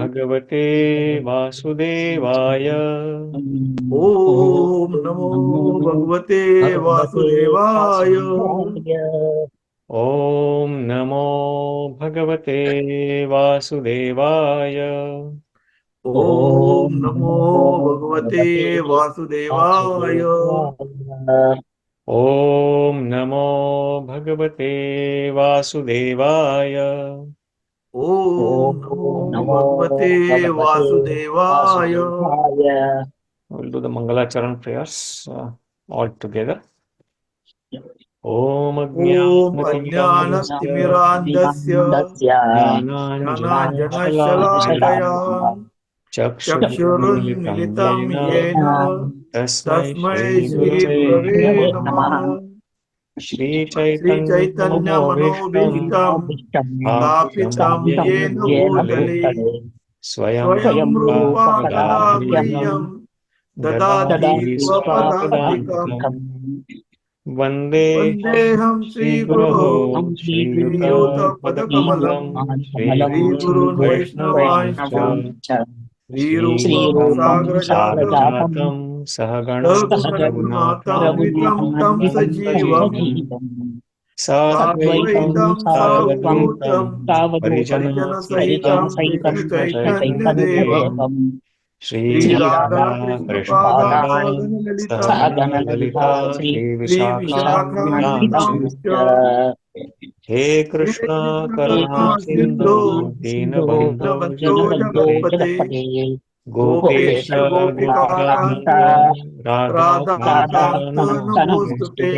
भगवते वासुदेवाय। ॐ नमो भगवते वासुदेवाय। ॐ नमो भगवते वासुदेवाय। ॐ नमो भगवते वासुदेवाय। ॐ नमो भगवते वासुदेवाय। ॐ नमो भगवते वासुदेवाय। We'll do the Mangalacharan prayers all together. Om ॐ अज्ञानतिमिरान्धस्य ज्ञानाञ्जनशलाकया चक्षुरुन्मिलितं येन तस्मै श्रीगुरवे नमः। श्रीचैतन्यमनोभीष्टं स्थापितं येन भूतले स्वयं रूपा कदा मह्यं ददाति स्वपदान्तिकम्। वन्देऽहं श्रीगुरोः श्रीयुतपदकमलं श्रीगुरून् वैष्णवांश्च श्रीरूपं साग्रजातं सहगणरघुनाथान्वितं तं सजीवम् साद्वैतं सावधूतं परिजनसहितं कृष्णचैतन्यदेवम् श्रीराधा कृष्णपादान् ललिता श्रीविशाखान्वितांश्च हे कृष्ण करुणा सिन्धो दीनबन्धो जगत्पते गोपेश गोपिकान्त राधाकान्त नमोस्तुते।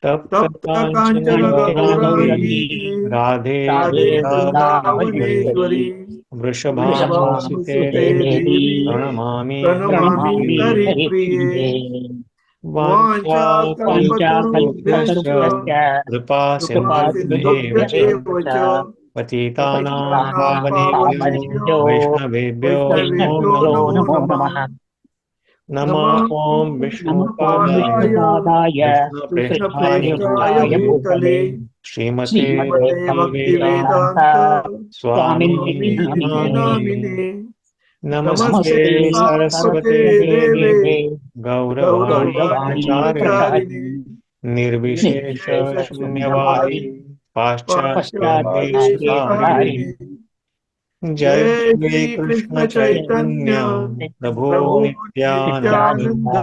तप्त कांचन गौरांगी राधे वृंदावनेश्वरी वृषभानुसुते देवी प्रणमामि हरिप्रिये। वाञ्छाकल्पतरुभ्यश्च कृपा सिन्धुभ्य एव च पतितानां पावनेभ्यो वैष्णवेभ्यो नमो नमः। नमः ॐ विष्णुपादाय कृष्णप्रेष्ठाय भूतले श्रीमते भक्तिवेदान्त स्वामिने नामिने। नमस्ते सरस्वते देवे गौरवाणी प्रचारिणे निर्विशेष शून्यवादी पाश्चात्य। जय श्री कृष्ण चैतन्य प्रभु नित्यानंद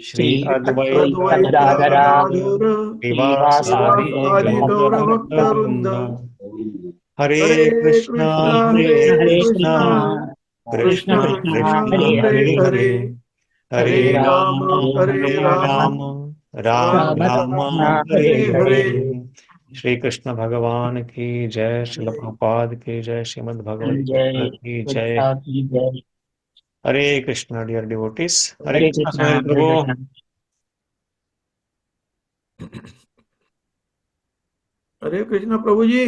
श्री अद्वैत गदाधर श्रीवासादि गौरभक्तवृंद। हरे कृष्णा कृष्ण कृष्ण हरे हरे हरे राम राम राम हरे हरे। श्री कृष्ण भगवान की जय। श्रील प्रभुपाद की जय। श्रीमद् भगवद गीता की जय। Hare Krishna dear devotees. Hare Krishna Sunil Prabhu. Hare Krishna Prabhu ji.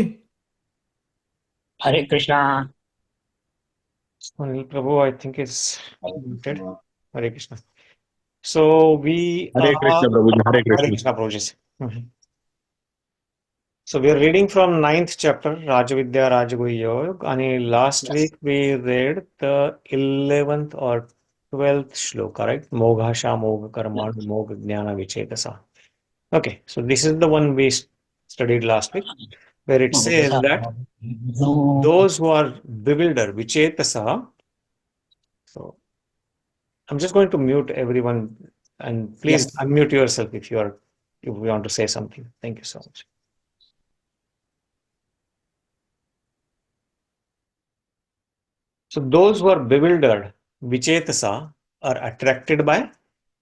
Hare Krishna. Sunil Prabhu, I think is muted. Hare Krishna. So we Hare Krishna Prabhuji. Hare Hare Krishna. Krishna Prabhuji. So we are reading from 9th chapter Rajavidya Rajaguhya Yoga, and last week we read the 11th or 12th shloka, right? Moghasha Mogha Karma Mogha Jnana Vichetasa. Okay, so this is the one we studied last week, where it says that those who are bewildered, Vichetasa. So I'm just going to mute everyone, and please unmute yourself if you want to say something. Thank you so much. So those who are bewildered, vichetasa, are attracted by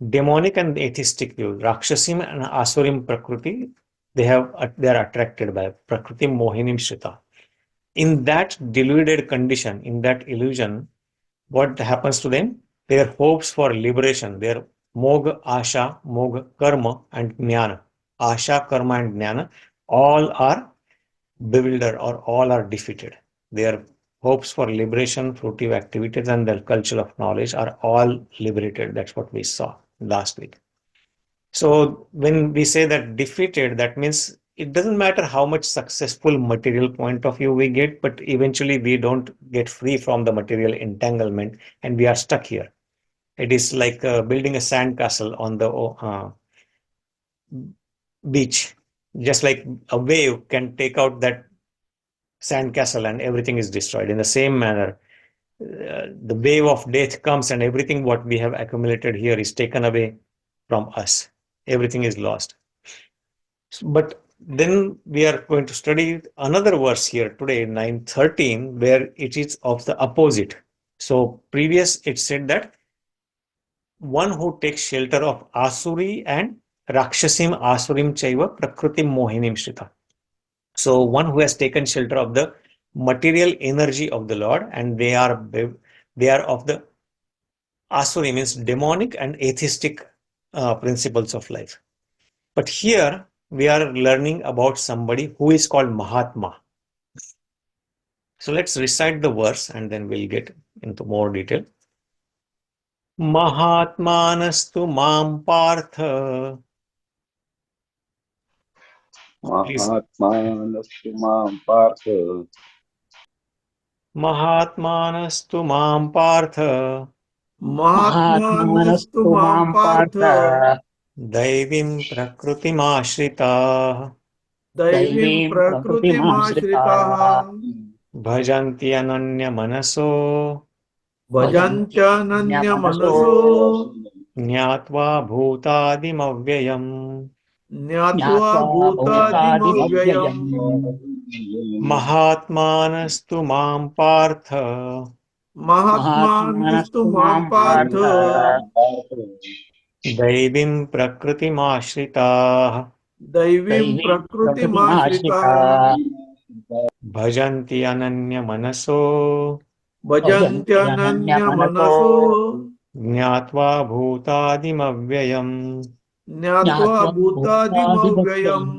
demonic and atheistic views. Rakshasim and asurim prakriti, they are attracted by prakṛtim mohinim shrita. In that deluded condition, in that illusion, what happens to them? Their hopes for liberation, their moga, asha, moga, karma, and jnana, asha, karma, and jnana, all are bewildered or all are defeated. Their hopes for liberation, fruitive activities, and the culture of knowledge are all liberated. That's what we saw last week. So when we say that defeated, that means it doesn't matter how much successful material point of view we get, but eventually we don't get free from the material entanglement and we are stuck here. It is like building a sand castle on the beach. Just like a wave can take out that sand castle and everything is destroyed. In the same manner, the wave of death comes and everything what we have accumulated here is taken away from us. Everything is lost. But then we are going to study another verse here today, 9:13, where it is of the opposite. So previous it said that one who takes shelter of Asuri and Rakshasim Asurim Chaiva Prakṛtim Mohinim Shrita. So one who has taken shelter of the material energy of the Lord, and they are of the Asuri, means demonic and atheistic principles of life. But here we are learning about somebody who is called Mahatma. So let's recite the verse and then we'll get into more detail. Mahātmānastu mam pārtha. Please. mahātmānastu mam pārtha. Mahātmānastu mam pārtha. महात्मानस्तु मां Partha daivīṁ prakṛtim-āśritāḥ. दैवीं प्रकृतिमाश्रिताः bhajanty ananya-manaso. भजन्त्यनन्यमनसो jñātvā bhūtādim avyayam. ज्ञात्वा भूतादिमव्ययम् Mahātmānastu mam pārtha. महात्मानस्तु मां Partha daivīṁ prakṛtim-āśritāḥ. दैवीं प्रकृतिमाश्रिताः bhajanty ananya-manaso. भजन्त्यनन्यमनसो jñātvā bhūtādim avyayam. ज्ञात्वा भूतादिमव्ययम्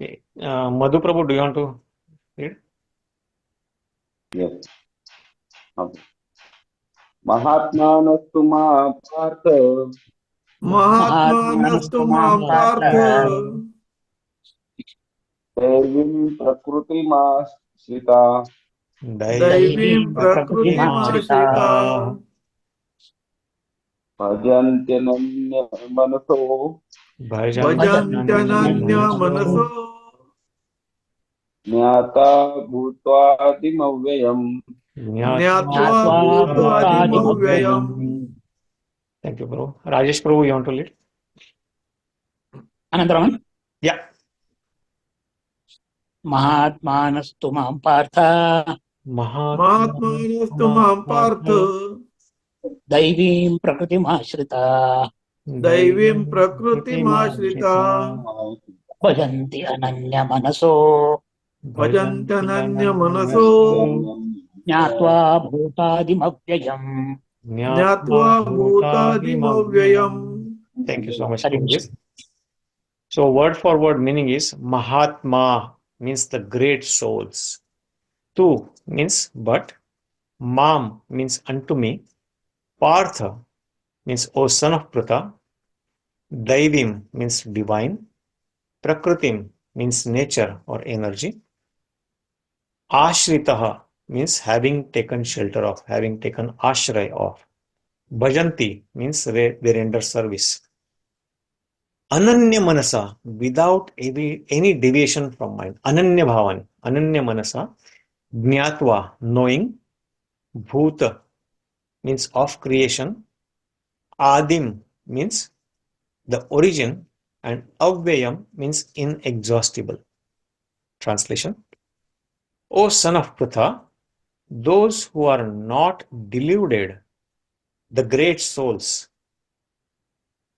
Okay. Madhu Prabhu, do you want to read? Yes. महात्मानस्तु मां पार्थ महात्मानस्तु मां पार्थ दैवीं प्रकृतिमाश्रिता दैवीं प्रकृतिमाश्रिताः भजन्त्यनन्यमनसो भजन्त्यनन्यमनसो ज्ञाता भूत्वादिमव्ययम् ज्ञात्वा भूतादिमव्ययम् Thank you, Prabhu. Rajesh Prabhu, you want to lead? Anandaram. Yeah. Mahātmānastu mam pārtha. महात्मानस्तु मां Partha daivīṁ prakṛtim-āśritā. दैवीं प्रकृतिमाश्रिताः bhajanty ananya-manaso. भजन्त्यनन्यमनसो jñātvā bhūtādim-avyayam. ज्ञात्वा भूतादिमव्ययम् Thank you so much for this. So word for word meaning is Mahatma means the great souls. Tu means but. Mam means unto me. Partha means O son of Pṛthā. Daivīṁ means divine. Prakṛtim means nature or energy. Āśritāḥ means having taken shelter of, having taken ashray of. Bhajanty means they render service. Ananya-manasa, without any deviation from mind. Ananya-bhavan, ananya-manasa. Jñātvā, knowing. Bhūta means of creation. Ādim means the origin. And avyayam means inexhaustible. Translation. O son of Pṛthā, those who are not deluded, the great souls,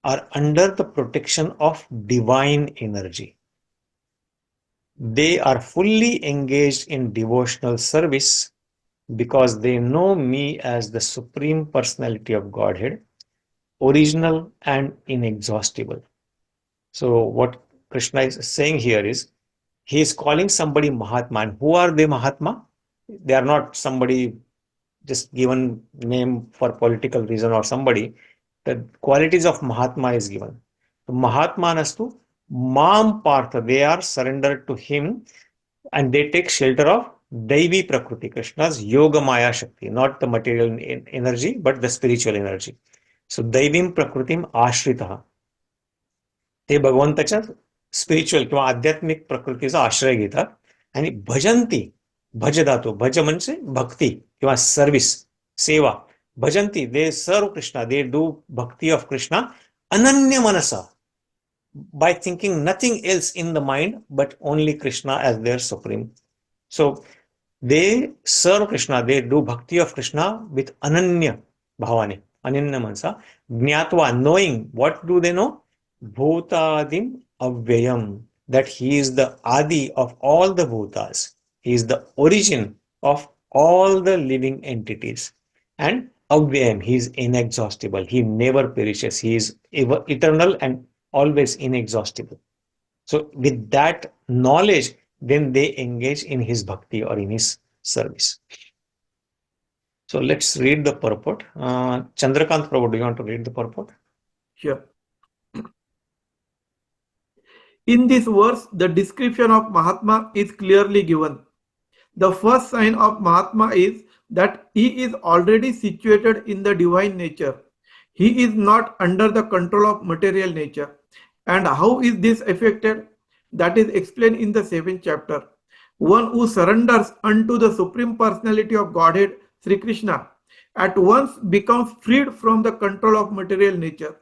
are under the protection of divine energy. They are fully engaged in devotional service because they know me as the Supreme Personality of Godhead, original and inexhaustible. So what Krishna is saying here is, he is calling somebody Mahatma. And who are they Mahatma? They are not somebody just given name for political reason or somebody. The qualities of Mahatma is given. So Mahātmānastu Mam Partha, they are surrendered to him and they take shelter of Daivi Prakriti, Krishna's Yoga Maya Shakti, not the material energy, but the spiritual energy. So daivīṁ prakṛtim āśritāḥ. ते भगवंताच्या spiritual किंवा आध्यात्मिक प्रकृतीचा आश्रय घेतात आणि भजंती, भज धातू, भज म्हणजे भक्ती किंवा सर्व्हिस, सेवा. भजंती, दे सर्व कृष्णा, दे डू भक्ती of Krishna ananya-manasa, by thinking nothing else in the mind but only Krishna as their supreme. So they serve Krishna, they do bhakti of Krishna with ananya bhavane, ananya-manasa, jñātvā, knowing. What do they know? Bhūtādim avyayam, that he is the adi of all the bhutas, he is the origin of all the living entities, and avyayam, he is inexhaustible, he never perishes, he is eternal and always inexhaustible. So with that knowledge, then they engage in his bhakti or in his service. So let's read the purport. Chandrakant Prabhu, do you want to read the purport? Sure. In this verse, the description of Mahatma is clearly given. The first sign of Mahatma is that he is already situated in the divine nature. He is not under the control of material nature. And how is this affected? That is explained in the 7th chapter. One who surrenders unto the Supreme Personality of Godhead, Sri Krishna, at once becomes freed from the control of material nature.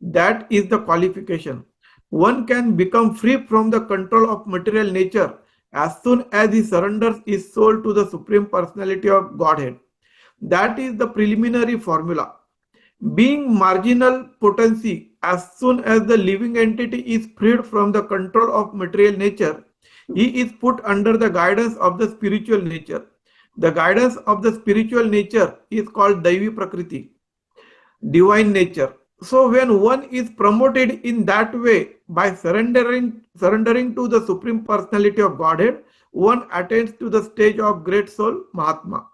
That is the qualification. One can become free from the control of material nature as soon as he surrenders his soul to the Supreme Personality of Godhead. That is the preliminary formula. Being marginal potency, as soon as the living entity is freed from the control of material nature, he is put under the guidance of the spiritual nature. The guidance of the spiritual nature is called Daivi Prakriti, divine nature. So when one is promoted in that way by surrendering to the Supreme Personality of Godhead, one attains to the stage of great soul, Mahatma.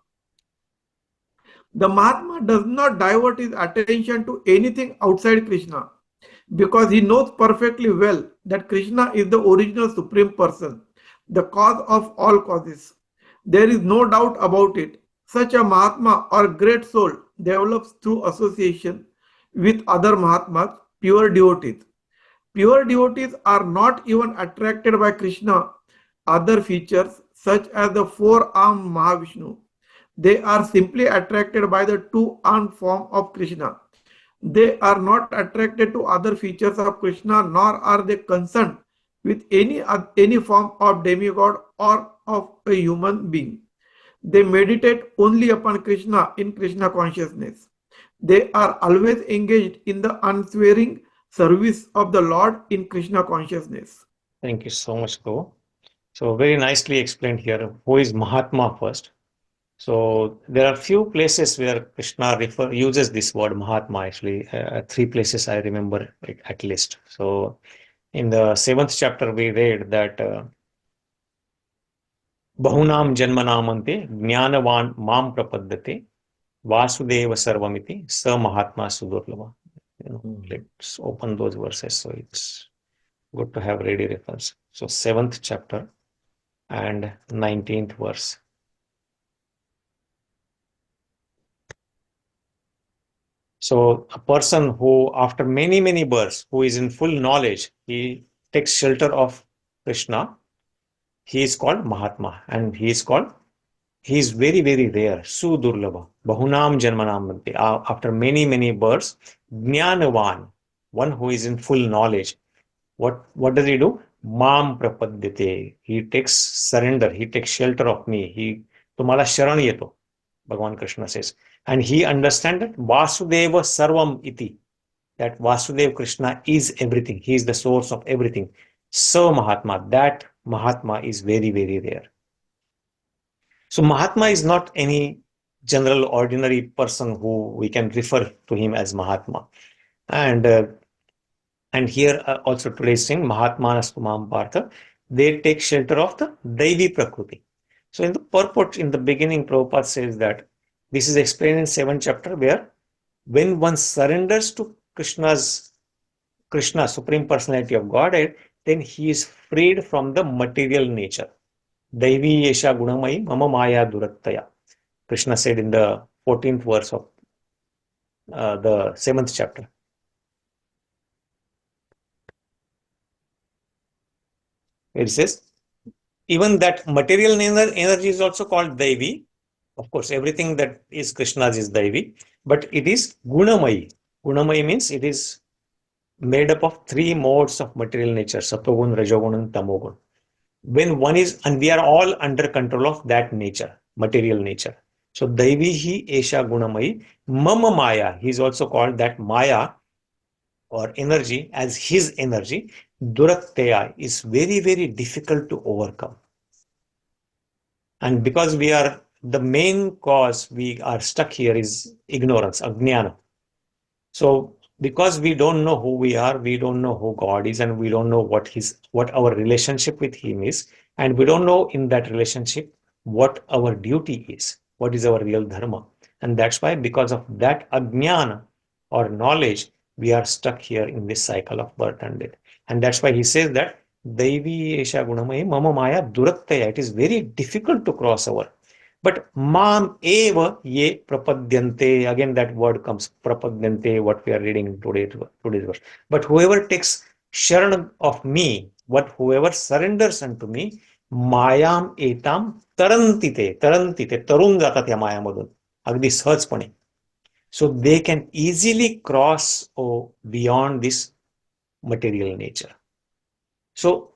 The Mahatma does not divert his attention to anything outside Krishna because he knows perfectly well that Krishna is the original Supreme Person, the cause of all causes. There is no doubt about it. Such a Mahatma or great soul develops through association with other Mahatmas, pure devotees. Pure devotees are not even attracted by Krishna other features such as the four-armed Mahavishnu. They are simply attracted by the two-armed form of Krishna. They are not attracted to other features of Krishna, nor are they concerned with any form of demigod or of a human being. They meditate only upon Krishna in Krishna consciousness. They are always engaged in the unswearing service of the Lord in Krishna consciousness. Thank you so much, Prabhu. So very nicely explained here. Who is Mahatma first? So there are few places where Krishna uses this word Mahatma, actually. 3 places I remember at least. So in the 7th chapter, we read that Bahunam Janmanamante Jnanavan Mam Prapaddate Vasudeva Sarvamiti Sa Mahatma Sudurlava. Let's open those verses. So it's good to have ready reference. So 7th chapter and 19th verse. So a person who, after many births, who is in full knowledge, he takes shelter of Krishna, he is called Mahatma, and he is very rare, Sudurlava, Bahunam Janmanam. After many births, Jnanavan, one who is in full knowledge. What does he do? Mam Prapaddate. He takes surrender, he takes shelter of me. He tumhala sharan yeto, Bhagavan Krishna says. And he understands that Vasudeva Sarvam Iti, that Vasudeva Krishna is everything. He is the source of everything. So Mahatma, that Mahatma is very rare. So Mahatma is not any general ordinary person who we can refer to him as Mahatma. And here also today's saying mahātmānas tumam pārtha, they take shelter of the Daivi Prakriti. So in the purport, in the beginning, Prabhupada says that this is explained in 7th chapter, where when one surrenders to Krishna, Supreme Personality of Godhead, then he is freed from the material nature. Daivī esha gunamayi mama maya dṛḍha-vratāḥ. Krishna said in the 14th verse of the 7th chapter. It says, even that material energy is also called Daivi. Of course, everything that is Krishna's is Daivi, but it is Gunamayi. Gunamayi means it is made up of 3 modes of material nature, Satogun, Rajogun, and Tamogun. When one is, and we are all under control of that nature, material nature. So Daivihi Esha Gunamayi, Mama Maya, he is also called that Maya or energy as his energy. Dṛḍha-vratāḥ is very, very difficult to overcome. And because we are, the main cause we are stuck here is ignorance, ajnana. So because we don't know who we are, we don't know who God is, and we don't know what our relationship with him is, and we don't know in that relationship what our duty is, what is our real dharma. And that's why, because of that ajnana or knowledge, we are stuck here in this cycle of birth and death. And that's why he says that Daivī esha gunamayi mama maya dṛḍha-vratāḥ. It is very difficult to cross over. But mam eva ye prapadyante, again that word comes, prapadyante, what we are reading today's verse. But whoever takes sharan of me, whoever surrenders unto me, mayam etam tarantite, tarun jatat ya mayamadun, agdi sahajpane. So they can easily cross beyond this material nature. So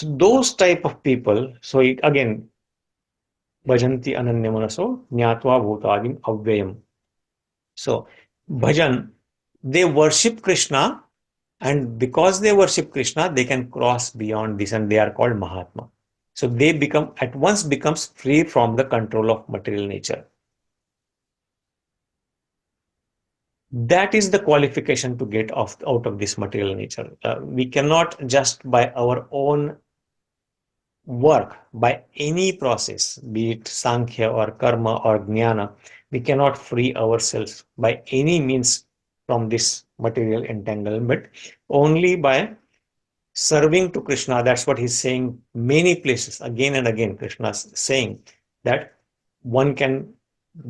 those type of people, so again, bhajanty ananya-manaso jñātvā bhūtādim avyayam. So bhajan, they worship Krishna, and because they worship Krishna, they can cross beyond this, and they are called Mahatma. So they becomes free from the control of material nature. That is the qualification to get out of this material nature. We cannot just by our own work, by any process, be it Sankhya or Karma or Jnana, we cannot free ourselves by any means from this material entanglement, only by serving to Krishna. That's what he's saying many places, again and again. Krishna is saying that one can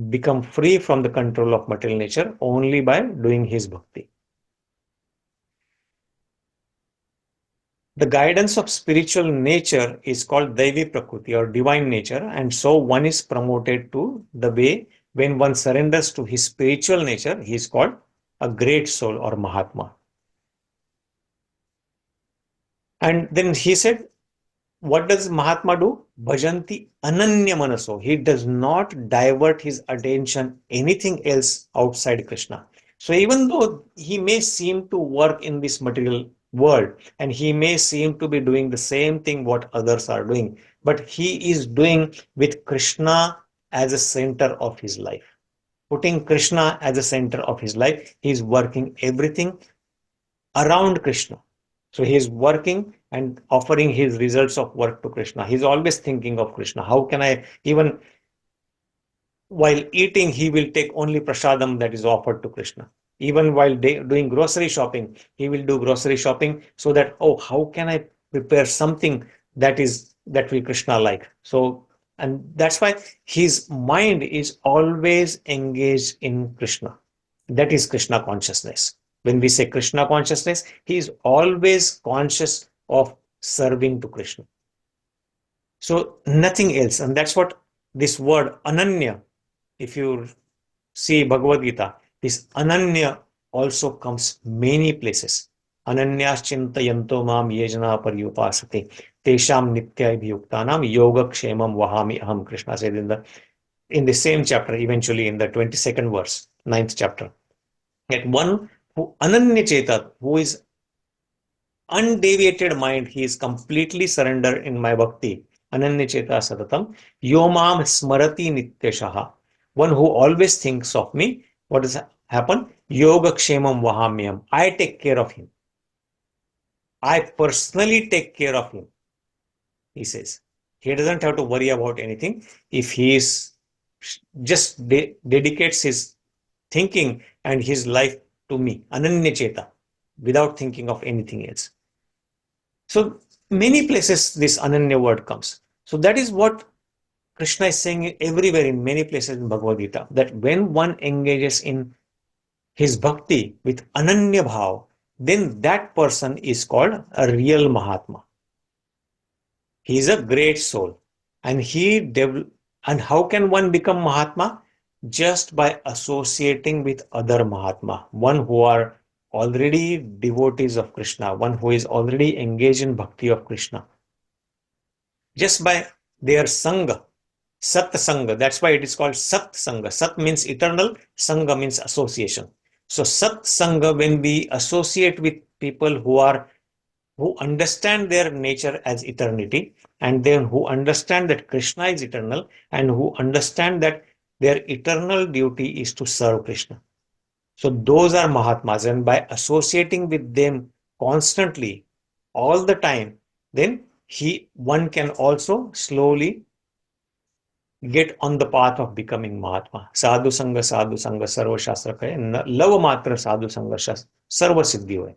become free from the control of material nature only by doing his bhakti. The guidance of spiritual nature is called daivī prakriti or divine nature, and so one is promoted to the way when one surrenders to his spiritual nature, he is called a great soul or Mahatma. And then he said, what does Mahatma do? Bhajanty ananya-manaso. He does not divert his attention anything else outside Krishna. So even though he may seem to work in this material world, and he may seem to be doing the same thing what others are doing, but he is doing with Krishna as a center of his life. Putting Krishna as a center of his life, he is working everything around Krishna. So he is working and offering his results of work to Krishna. He's always thinking of Krishna. How can I, even while eating, he will take only prasadam that is offered to Krishna. Even while doing grocery shopping, he will do grocery shopping so that, how can I prepare something that will Krishna like? So, and that's why his mind is always engaged in Krishna. That is Krishna consciousness. When we say Krishna consciousness, he is always conscious of serving to Krishna. So nothing else. And that's what this word ananya, if you see Bhagavad Gita, this ananya also comes many places. Ananya-kīrtayanto mam yejana upāsate tesham nitya-yuktā yoga-kṣemam vahami aham. Krishna said in the same chapter, eventually in the 22nd verse, 9th chapter, that one who ananya-cheta, who is undeviated mind, he is completely surrendered in my bhakti. Ananya-cheta satataṁ yomam smarati nityashaha. One who always thinks of me. What does happen? Yoga-kṣemam vahamyam. I take care of him. I personally take care of him, he says. He doesn't have to worry about anything. If he is just dedicates his thinking and his life to me, ananya-cheta, without thinking of anything else. So many places this ananya word comes. So that is what Krishna is saying everywhere in many places in Bhagavad Gita, that when one engages in his bhakti with ananya bhav, then that person is called a real Mahatma. He is a great soul. And and how can one become Mahatma? Just by associating with other Mahatma, one who are already devotees of Krishna, one who is already engaged in bhakti of Krishna. Just by their sangha, sat sangha, that's why it is called sat sangha. Sat means eternal, sangha means association. So sat sangha, when we associate with people who understand their nature as eternity, and then who understand that Krishna is eternal, and who understand that their eternal duty is to serve Krishna. So those are Mahatmas, and by associating with them constantly, all the time, then one can also slowly get on the path of becoming Mahatma. Sadhu Sangha, Sarva Shastra Kaya, Lava Matra Sadhu Sangha, Sarva Siddhi Hoy.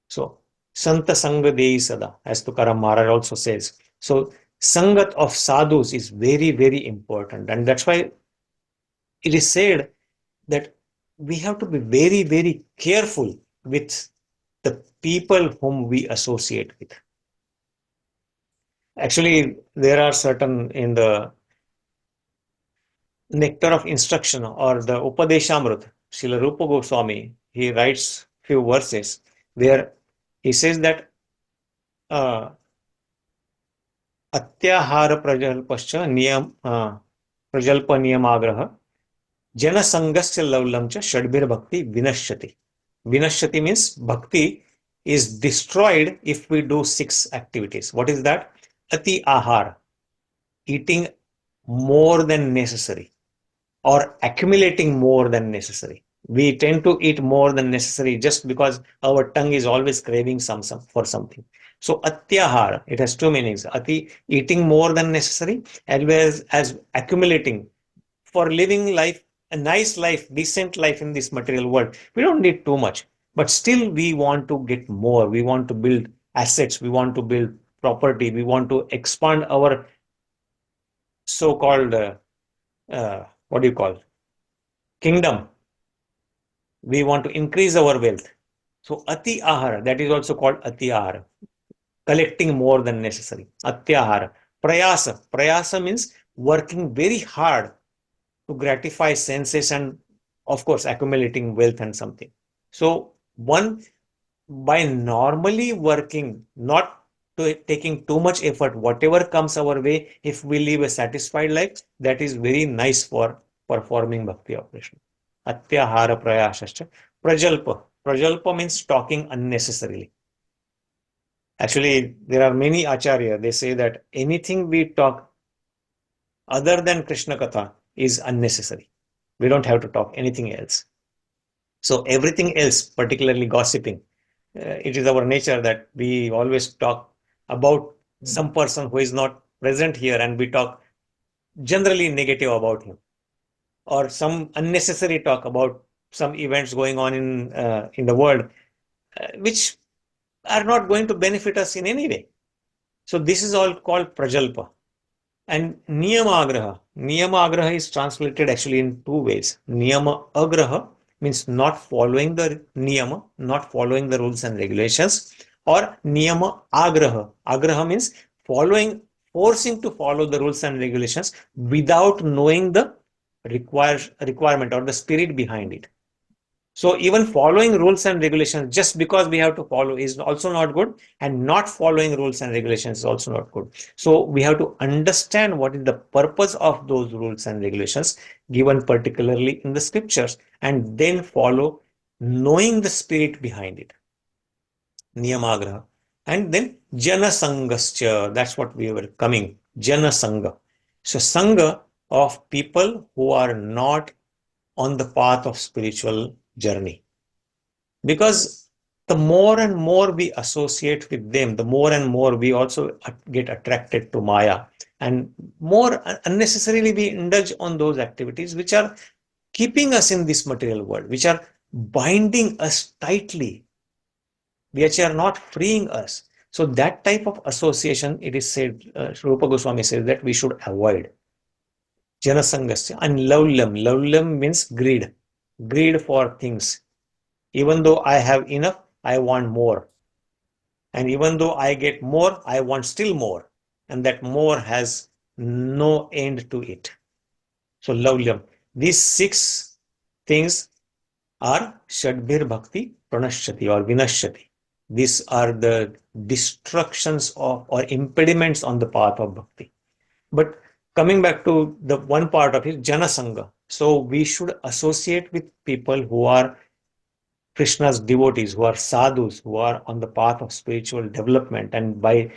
So, Santa Sangha Dei Sada, as Tukaram Maharaj also says. So, Sangat of sadhus is very, very important. And that's why it is said that we have to be very, very careful with the people whom we associate with. Actually, there are certain in the Nectar of Instruction or the Upadeshamrut, Srila Rupa Goswami, he writes few verses where he says that अत्याहार प्रजल्पश्च प्रजल्प नियमाग्रह जनसंगस्य लवलं च षड्भिर्भक्ति विनश्यति. Vinashyati means bhakti is destroyed if we do 6 activities. What is that? Ati ahar, eating more than necessary or accumulating more than necessary. We tend to eat more than necessary just because our tongue is always craving for something. So atyahara, it has 2 meanings. Ati, eating more than necessary, as well as accumulating for living life, a nice life, decent life in this material world. We don't need too much, but still we want to get more. We want to build assets. We want to build property. We want to expand our so-called, kingdom. We want to increase our wealth. So ati ahara, that is also called ati ahara, collecting more than necessary. Atyahara. Prayasa means working very hard to gratify senses and, of course, accumulating wealth and something. So one, by normally working, not taking too much effort, whatever comes our way, if we live a satisfied life, that is very nice for performing bhakti operation. Atyahara prayasascha. Prajalpa means talking unnecessarily. Actually, there are many acharya, they say that anything we talk other than Krishna Katha is unnecessary. We don't have to talk anything else. So everything else, particularly gossiping, it is our nature that we always talk about some person who is not present here, and we talk generally negative about him, or some unnecessary talk about some events going on in the world, which are not going to benefit us in any way. So this is all called prajalpa. And niyama-agraha is translated actually in 2 ways. Niyama-agraha means not following the niyama, not following the rules and regulations, or niyama-agraha. Agraha means forcing to follow the rules and regulations without knowing the requirement or the spirit behind it. So even following rules and regulations just because we have to follow is also not good, and not following rules and regulations is also not good. So we have to understand what is the purpose of those rules and regulations given particularly in the scriptures, and then follow, knowing the spirit behind it. Niyamagraha. And then jana sangascha, that's what we were coming, jana sangha. So sangha of people who are not on the path of spiritual journey. Because the more and more we associate with them, the more and more we also get attracted to Maya, and more unnecessarily we indulge on those activities which are keeping us in this material world, which are binding us tightly, which are not freeing us. So that type of association, it is said, Rupa Goswami says that we should avoid. Janasangasya. And laulyam means greed for things. Even though I have enough, I want more. And even though I get more, I want still more. And that more has no end to it. So laulyam. These 6 things are Shadbhir Bhakti Pranashyati or Vinashyati. These are the destructions of or impediments on the path of bhakti. But coming back to the one part of it, Janasanga. So we should associate with people who are Krishna's devotees, who are sadhus, who are on the path of spiritual development. And by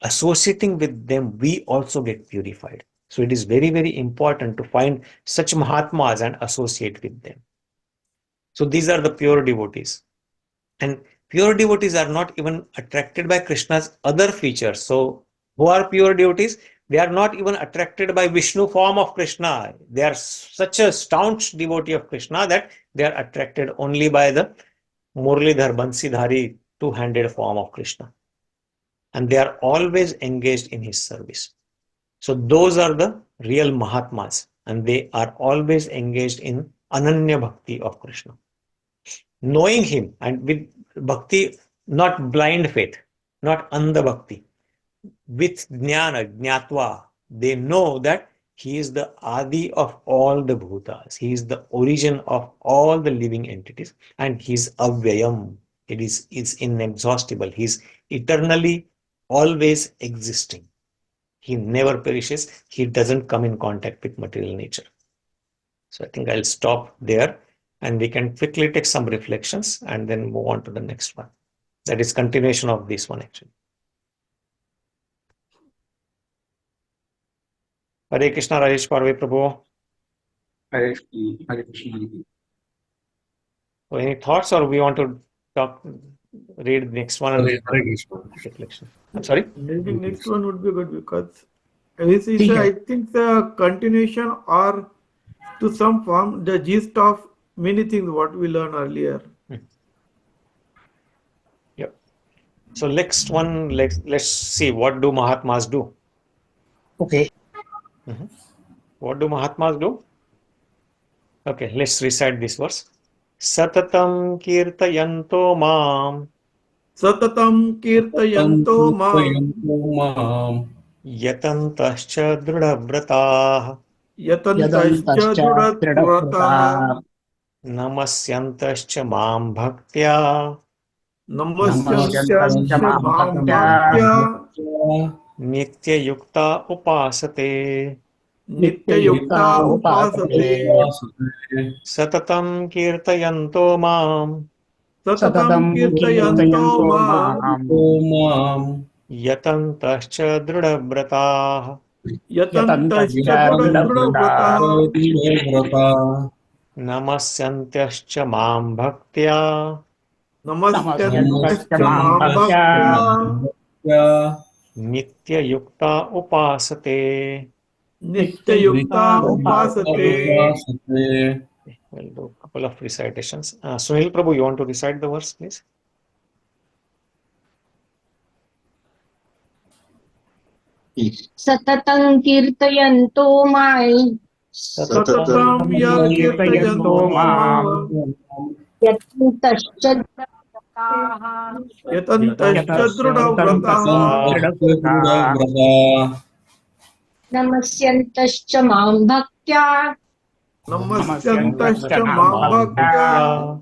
associating with them, we also get purified. So it is very, very important to find such Mahatmas and associate with them. So these are the pure devotees. And pure devotees are not even attracted by Krishna's other features. So who are pure devotees? They are not even attracted by Vishnu form of Krishna. They are such a staunch devotee of Krishna that they are attracted only by the Murlidhar Bansidhari 2-handed form of Krishna. And they are always engaged in his service. So those are the real Mahatmas. And they are always engaged in ananya bhakti of Krishna. Knowing him, and with bhakti, not blind faith, not andha bhakti. With jñātvā, they know that he is the adi of all the bhutas. He is the origin of all the living entities. And he is avyayam. It is inexhaustible. He is eternally always existing. He never perishes. He doesn't come in contact with material nature. So I think I'll stop there. And we can quickly take some reflections and then move on to the next one. That is continuation of this one actually. Hare Krishna, Rajesh Parve Prabhu. Hare Krishna. So any thoughts, or we want to read the next one and Hare Krishna. reflection? I'm sorry? Maybe next one would be good because I think the continuation or to some form the gist of many things what we learned earlier. Yep. So next one, let's see, what do Mahatmas do? Okay. What do Mahatmas do? Okay, let's recite this verse. Satataṁ kīrtayanto māṁ Satatam kīrtayanto māṁ yatantaś dṛḍha-vratāḥ yatantaś dṛḍha-vratāḥ namasyantaś māṁ bhaktya namasyantaś bhaktyā nitya-yuktā upāsate nitya-yuktā upāsate satataṁ kīrtayanto māṁ satatam kīrtayanto māṁ yatantaś dṛḍha-vratāḥ yatantaś dṛḍha-vratāḥ namasyantaś māṁ bhaktya namasyantaś bhaktyā nitya-yuktā upāsate. nitya-yuktā upāsate. We'll do a couple of recitations. Sunil Prabhu, you want to recite the verse, please? Satataṁ kīrtayanto māṁ Satatam ya kirtayanto māṁ yatantaś yatantaś dṛḍha-vratāḥ namasyantaś māṁ bhaktya namasyantaś māṁ bhaktya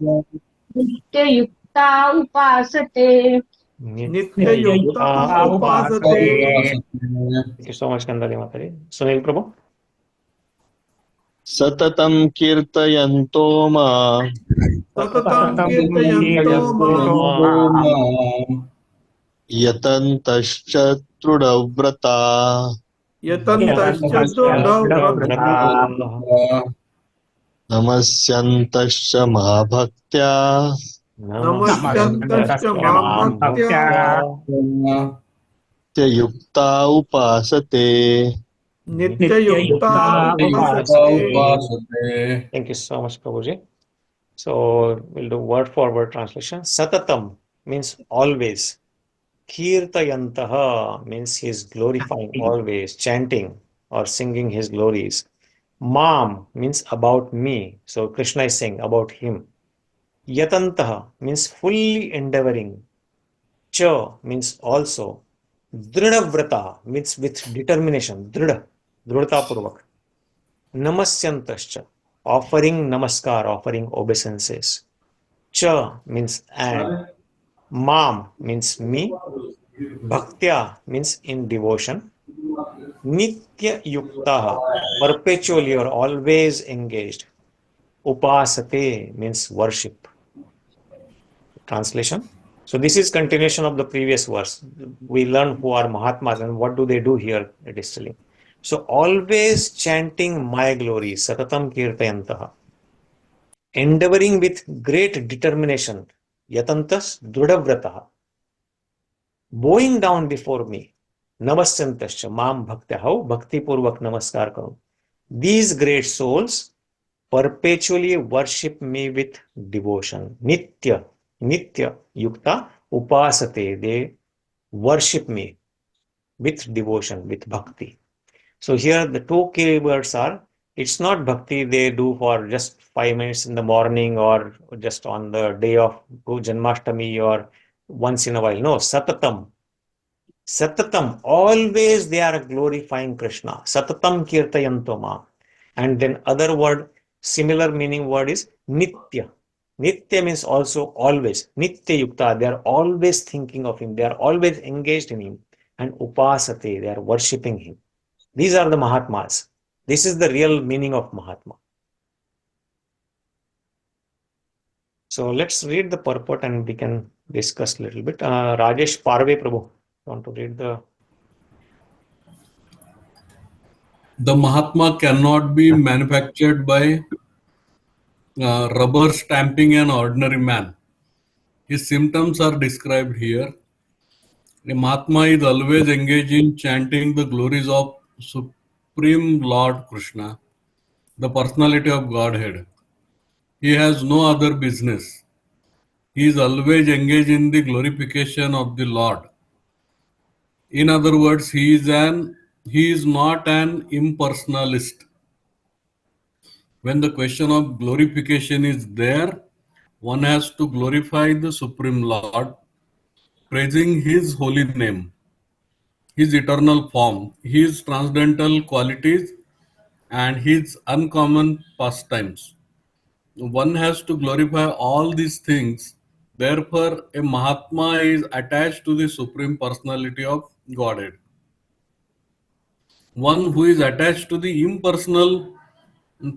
nitya-yuktā upāsate. nitya-yuktā upāsate. Thank you so much, Kandali Matari. Sunil Prabhu. Satatam kirtayanto ma Satatam kirtayanto māṁ yatantascha dṛḍha-vratāḥ yatantaś dṛḍha-vratāḥ namasyantascha bhaktya namasyantaś māṁ bhaktya nitya-yuktā upāsate. nitya-yuktā upāsate. Thank you so much, Prabhuji. So we'll do word for word translation. Satatam means always. kīrtayanto means he is glorifying always, chanting or singing his glories. Mam means about me. So Krishna is saying about him. Yatantaś means fully endeavoring. Cha means also. dṛḍha-vratāḥ means with determination. dṛḍha-vratāḥ. namasyantaś offering namaskar, offering obeisances. Cha means and. Mam means me. Bhaktyā means in devotion. nitya-yuktā perpetually or always engaged. Upāsate means worship. Translation. So this is continuation of the previous verse. We learn who are Mahatmas and what do they do here, it is telling. So always chanting my glories, satataṁ kīrtayanto. Endeavoring with great determination, yatantaś dṛḍha-vratāḥ. Bowing down before me, namasyantaś mam bhaktyā, bhakti purvak namaskar karu. These great souls perpetually worship me with devotion. nitya-yuktā, upāsate, they worship me with devotion, with bhakti. So here the two key words are, it's not bhakti they do for just 5 minutes in the morning or just on the day of Janmashtami or once in a while. No, satataṁ. Satataṁ, always they are glorifying Krishna. Satataṁ kīrtayanto ma. And then other word, similar meaning word is nitya. Nitya means also always. Nitya-yuktā, they are always thinking of him. They are always engaged in him. And upāsate, they are worshipping him. These are the Mahatmas. This is the real meaning of Mahatma. So let's read the purport and we can discuss a little bit. Rajesh Parve Prabhu, want to read the... The Mahatma cannot be manufactured by rubber stamping an ordinary man. His symptoms are described here. The Mahatma is always engaged in chanting the glories of Supreme Lord Krishna, the personality of Godhead. He has no other business. He is always engaged in the glorification of the Lord. In other words, he is not an impersonalist. When the question of glorification is there, one has to glorify the Supreme Lord, praising his holy name, his eternal form, his transcendental qualities, and his uncommon pastimes. One has to glorify all these things. Therefore, a Mahatma is attached to the Supreme Personality of Godhead. One who is attached to the impersonal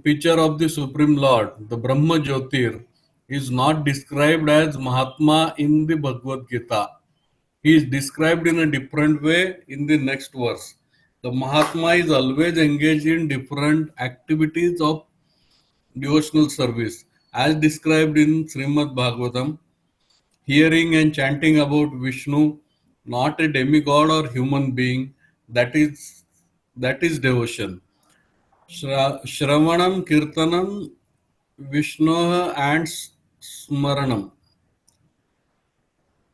picture of the Supreme Lord, the Brahma Jyotir, is not described as Mahatma in the Bhagavad Gita. He is described in a different way in the next verse. The Mahatma is always engaged in different activities of devotional service, as described in Srimad Bhagavatam, hearing and chanting about Vishnu, not a demigod or human being, that is devotion. Shravanam, Kirtanam, Vishnoha and Smaranam.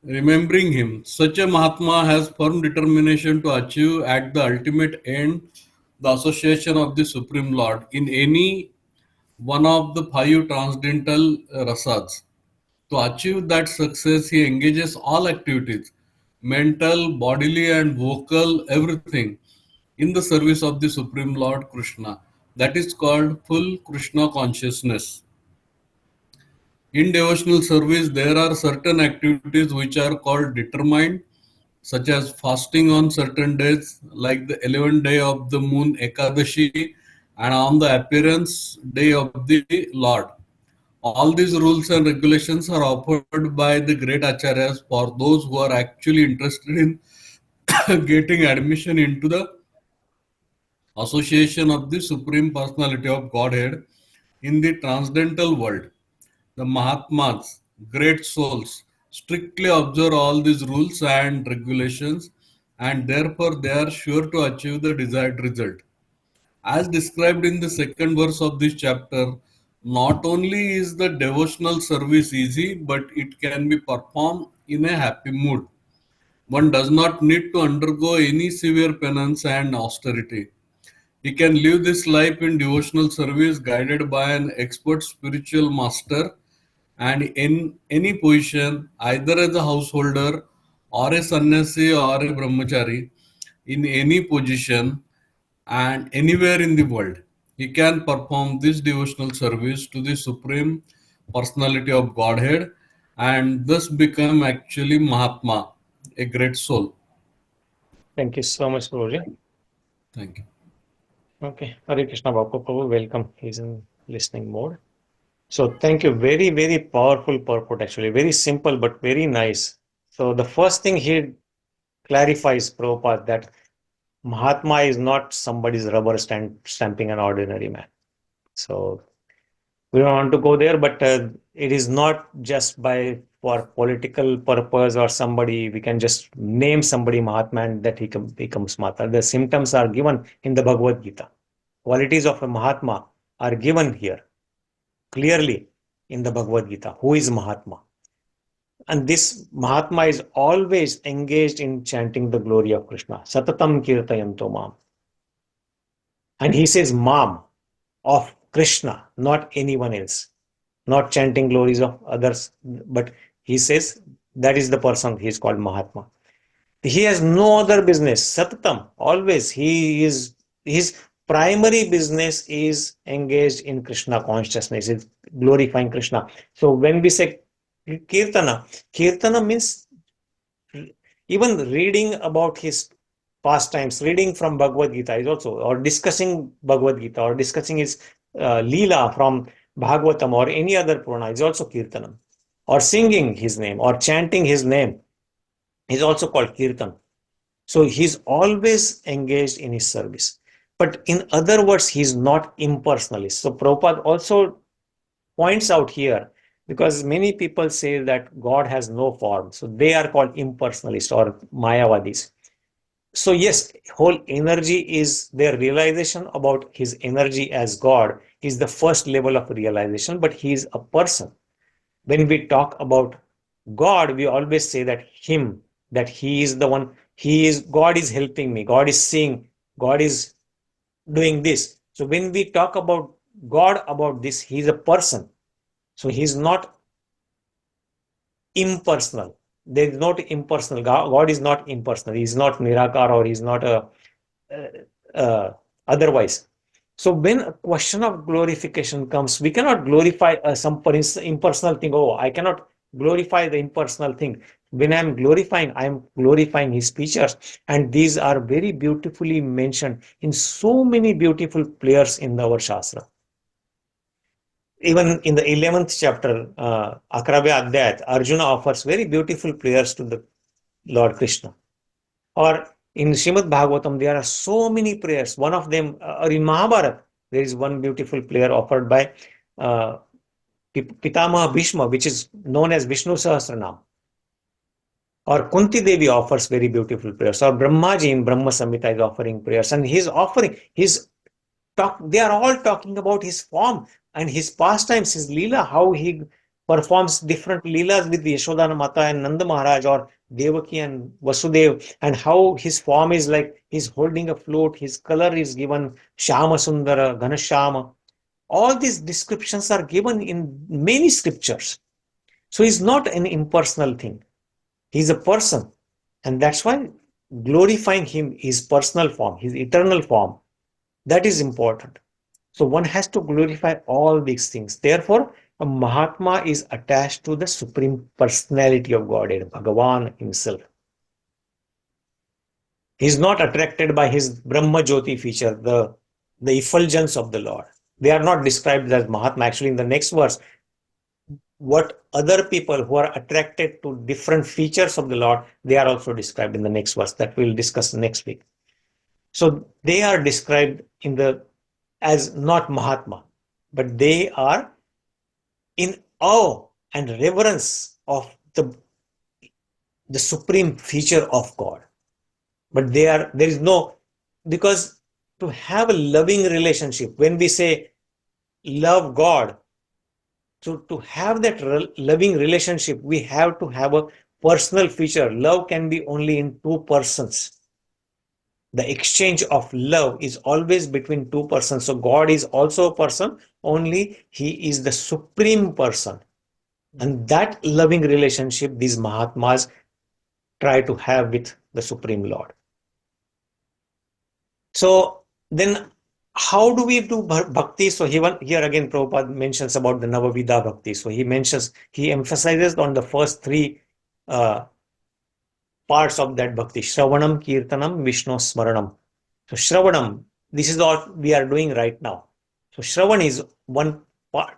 Remembering him, such a Mahatma has firm determination to achieve at the ultimate end the association of the Supreme Lord in any one of the 5 transcendental rasas. To achieve that success, he engages all activities, mental, bodily and vocal, everything, in the service of the Supreme Lord Krishna. That is called full Krishna consciousness. In devotional service, there are certain activities which are called determined, such as fasting on certain days, like the 11th day of the moon Ekadashi, and on the appearance day of the Lord. All these rules and regulations are offered by the great acharyas for those who are actually interested in getting admission into the association of the Supreme Personality of Godhead in the transcendental world. The Mahatmas, great souls, strictly observe all these rules and regulations, and therefore they are sure to achieve the desired result. As described in the second verse of this chapter, not only is the devotional service easy, but it can be performed in a happy mood. one does not need to undergo any severe penance and austerity. He can live this life in devotional service guided by an expert spiritual master and in any position, either as a householder or a sannyasi or a brahmachari, in any position and anywhere in the world. He can perform this devotional service to the Supreme Personality of Godhead and thus become actually Mahatma, a great soul. Thank you so much, Guruji. Thank you. Okay, Hare Krishna Bapu Prabhu, welcome. He's in listening mode. So thank you. Very, very powerful purport actually. Very simple but very nice. So the first thing he clarifies, Prabhupada, that Mahatma is not somebody's rubber stamping an ordinary man. So we don't want to go there, but it is not just for political purpose or somebody, we can just name somebody Mahatma and that he becomes Mahatma. The symptoms are given in the Bhagavad Gita. Qualities of a Mahatma are given here clearly in the Bhagavad Gita. Who is Mahatma? And this Mahatma is always engaged in chanting the glory of Krishna. Satataṁ kīrtayanto mam. And he says mam, of Krishna, not anyone else. Not chanting glories of others, but he says that is the person he is called Mahatma. He has no other business. Satatam, always. His primary business is engaged in Krishna consciousness, is glorifying Krishna. So when we say Kirtana means even reading about his pastimes, reading from Bhagavad Gita is also, or discussing Bhagavad Gita, or discussing his Leela from Bhagavatam or any other Purana is also Kirtanam. Or singing his name or chanting his name is also called Kirtan. So he's always engaged in his service. But in other words, he's not impersonalist. So Prabhupada also points out here, because many people say that God has no form. So they are called impersonalists or Mayavadis. So yes, whole energy is their realization about his energy as God is the first level of realization, but he is a person. When we talk about God, we always say that him, that he is the one, God is helping me, God is seeing, God is doing this. So when we talk about God about this, he is a person. So he is not impersonal. There is not impersonal. God is not impersonal. He is not Nirakar, or he is not otherwise. So when a question of glorification comes, we cannot glorify some impersonal thing. Oh, I cannot glorify the impersonal thing. When I am glorifying his features. And these are very beautifully mentioned in so many beautiful players in our Shastra. Even in the 11th chapter, Akrabya Adhyayat, Arjuna offers very beautiful prayers to the Lord Krishna. Or in Srimad Bhagavatam, there are so many prayers. One of them, or in Mahabharata, there is one beautiful prayer offered by Pitamaha Bhishma, which is known as Vishnu Sahasranam. Or Kunti Devi offers very beautiful prayers. Or Brahmaji in Brahma Samhita is offering prayers. And they are all talking about his form and his pastimes, his Leela, how he performs different Leelas with Yashodhana Mata and Nanda Maharaj, or Devaki and Vasudev, and how his form is like he's holding a flute, his color is given Shyama Sundara, Ghanashyama. All these descriptions are given in many scriptures. So he's not an impersonal thing. He's a person. And that's why glorifying him, his personal form, his eternal form, that is important. So one has to glorify all these things. Therefore, a Mahatma is attached to the Supreme Personality of Godhead, Bhagavan himself. He is not attracted by his Brahma Jyoti feature, the effulgence of the Lord. They are not described as Mahatma. Actually, in the next verse, what other people who are attracted to different features of the Lord, they are also described in the next verse that we'll discuss next week. So they are described as not Mahatma, but they are in awe and reverence of the supreme feature of God. But there is no, because to have a loving relationship, when we say love God, to have that loving relationship, we have to have a personal feature. Love can be only in two persons. The exchange of love is always between two persons. So God is also a person, only He is the Supreme Person. And that loving relationship these Mahatmas try to have with the Supreme Lord. So then how do we do bhakti? So here again Prabhupada mentions about the Navavida bhakti. So he emphasizes on the first three parts of that bhakti: Shravanam, Kirtanam, Vishnu Smaranam. So Shravanam, this is what we are doing right now. So Shravan is one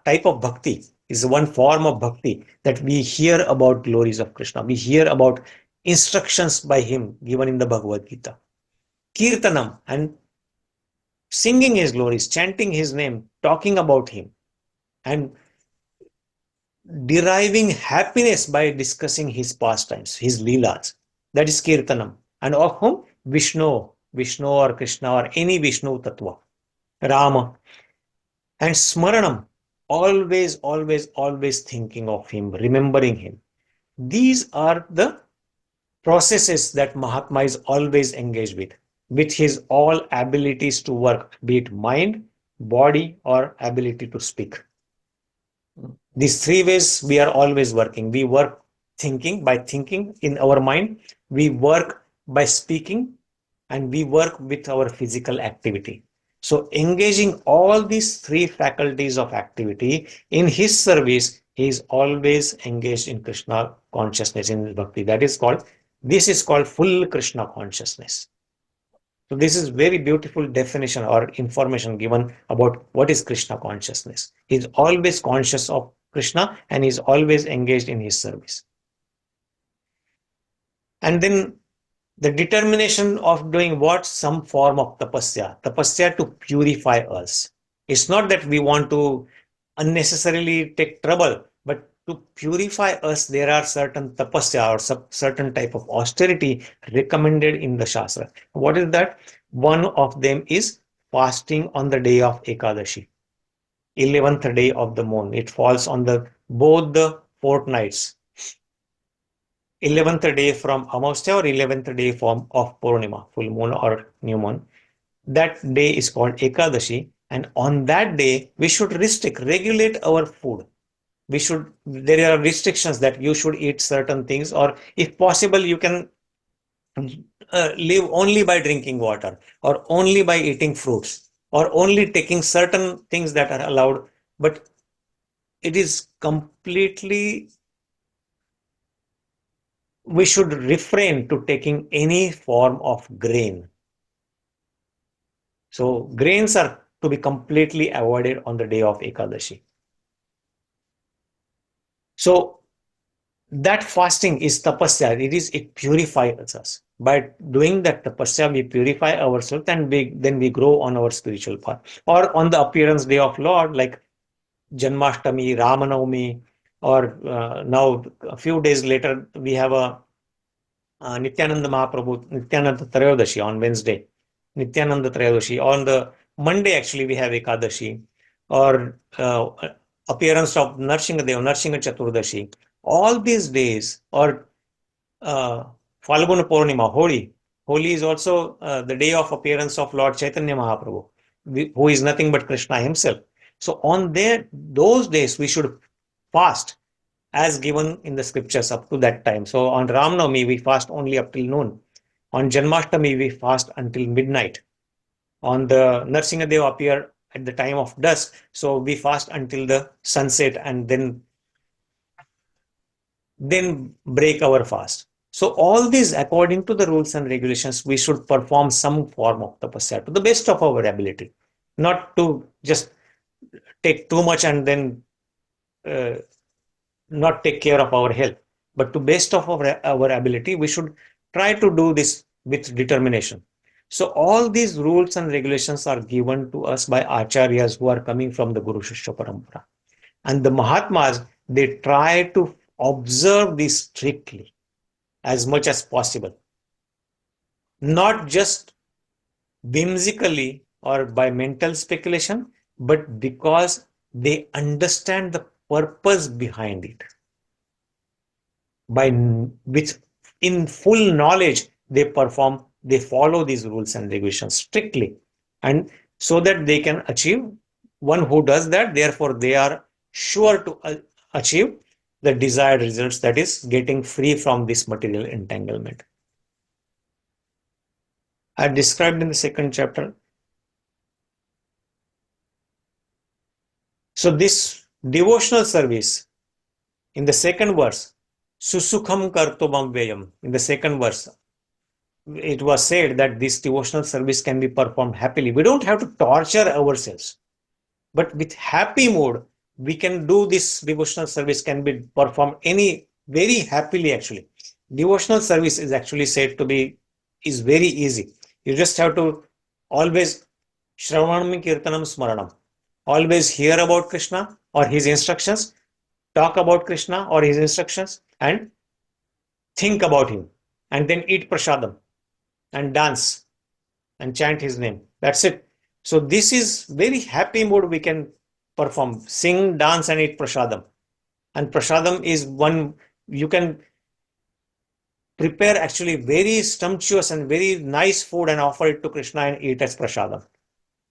type of bhakti, is one form of bhakti that we hear about glories of Krishna. We hear about instructions by him given in the Bhagavad Gita. Kirtanam, and singing his glories, chanting his name, talking about him, and deriving happiness by discussing his pastimes, his leelas. That is Kirtanam. And of whom? Vishnu or Krishna or any Vishnu Tattva, Rama. And Smaranam, always thinking of him, remembering him. These are the processes that Mahatma is always engaged with his all abilities to work, be it mind, body, or ability to speak. These three ways we are always working. We work by thinking in our mind, we work by speaking, and we work with our physical activity. So engaging all these three faculties of activity in his service, he is always engaged in Krishna consciousness, in bhakti. This is called full Krishna consciousness. So this is very beautiful definition or information given about what is Krishna consciousness. He is always conscious of Krishna and is always engaged in his service. And then the determination of doing what? Some form of tapasya to purify us. It's not that we want to unnecessarily take trouble, but to purify us, there are certain tapasya or certain type of austerity recommended in the Shastra. What is that? One of them is fasting on the day of Ekadashi, 11th day of the moon. It falls on both the fortnights. 11th day from Amavasya or 11th day of Purnima, full moon or new moon. That day is called Ekadashi, and on that day we should regulate our food. There are restrictions that you should eat certain things, or if possible you can live only by drinking water, or only by eating fruits, or only taking certain things that are allowed, but it is completely, we should refrain to taking any form of grain. So grains are to be completely avoided on the day of Ekadashi. So that fasting is tapasya. It purifies us. By doing that tapasya, we purify ourselves, and then we grow on our spiritual path. Or on the appearance day of Lord, like Janmashtami, Ramanavami, or now a few days later we have a Nityananda Mahaprabhu, Nityananda Trayodashi on Wednesday, Nityananda Trayodashi. On the Monday actually we have Ekadashi, or appearance of Narsingha Chaturdashi. All these days, or Falguna Purnima, Holi. Holi is also the day of appearance of Lord Chaitanya Mahaprabhu, who is nothing but Krishna himself. So on those days we should fast as given in the scriptures up to that time. So on Ramnavami we fast only up till noon. On Janmashtami we fast until midnight. On the Narsingha Deva appear at the time of dusk, so we fast until the sunset and then break our fast. So all these, according to the rules and regulations, we should perform some form of tapasya to the best of our ability, not to just take too much and then not take care of our health, but to best of our ability, we should try to do this with determination. So all these rules and regulations are given to us by acharyas who are coming from the Guru Shishya Parampara. And the Mahatmas, they try to observe this strictly as much as possible. Not just whimsically or by mental speculation, but because they understand the purpose behind it. with in full knowledge, they follow these rules and regulations strictly, and so that they can achieve. One who does that, therefore they are sure to achieve the desired results, that is getting free from this material entanglement. I described in the second chapter. So this devotional service in the second verse, susukham kartum avyayam, in the second verse, it was said that this devotional service can be performed happily. We don't have to torture ourselves, but with happy mood, we can do this devotional service, can be performed very happily. Actually, devotional service is actually said to be very easy. You just have to always shravanam kirtanam smaranam, always hear about Krishna or his instructions, talk about Krishna or his instructions, and think about him, and then eat prasadam and dance and chant his name. That's it. So this is very happy mode we can perform, sing, dance, and eat prasadam. And prasadam is one, you can prepare actually very sumptuous and very nice food and offer it to Krishna and eat as prasadam.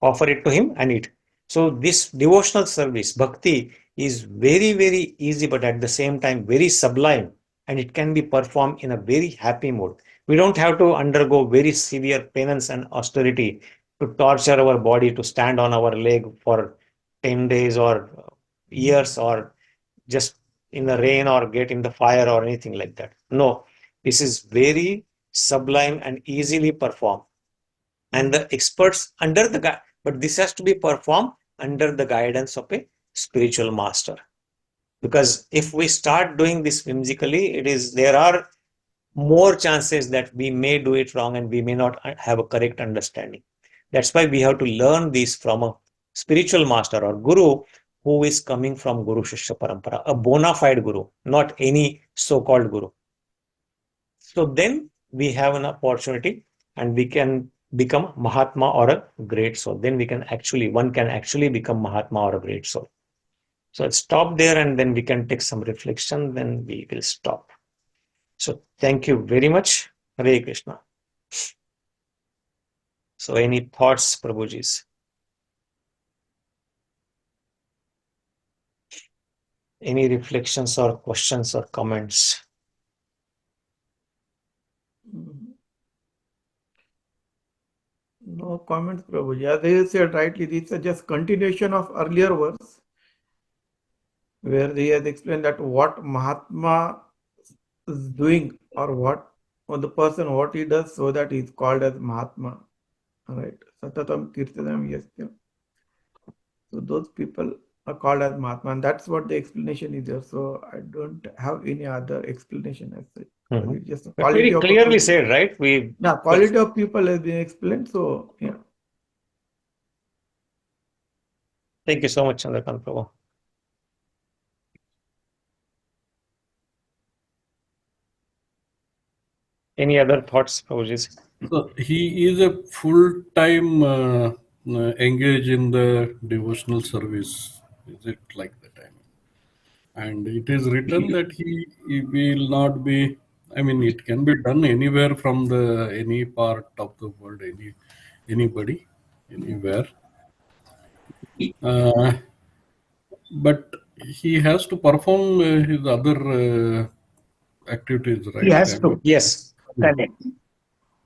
Offer it to him and eat. So this devotional service, bhakti, is very, very easy, but at the same time very sublime, and it can be performed in a very happy mode. We don't have to undergo very severe penance and austerity to torture our body to stand on our leg for 10 days or years, or just in the rain or get in the fire or anything like that. No, this is very sublime and easily performed. And the experts but this has to be performed under the guidance of a spiritual master. Because if we start doing this whimsically, there are more chances that we may do it wrong and we may not have a correct understanding. That's why we have to learn this from a spiritual master or guru who is coming from Guru Shishya Parampara, a bona fide guru, not any so-called guru. So then we have an opportunity and we can become Mahatma or a great soul. Then one can actually become Mahatma or a great soul. So let's stop there and then we can take some reflection, then we will stop. So thank you very much. Hare Krishna. So any thoughts, Prabhujis? Any reflections or questions or comments? No comments, Prabhuji. As they said rightly, this is just continuation of earlier verse, where he has explained that what Mahatma is doing, or the person, what he does, so that he is called as Mahatma. Right. Satataṁ, kīrtayanto, yes. So those people are called as Mahatma, and that's what the explanation is there. So I don't have any other explanation as such. It's just the quality very clearly said, right? Quality of people has been explained. So yeah. Thank you so much, Chandrakant Prabhu. Any other thoughts, Prabhujis? So he is a full-time engaged in the devotional service. Is it like that? And it is written that he will not be. I mean, it can be done anywhere from any part of the world, anybody, anywhere. But he has to perform his other activities, right? He has to. Yes. Correct.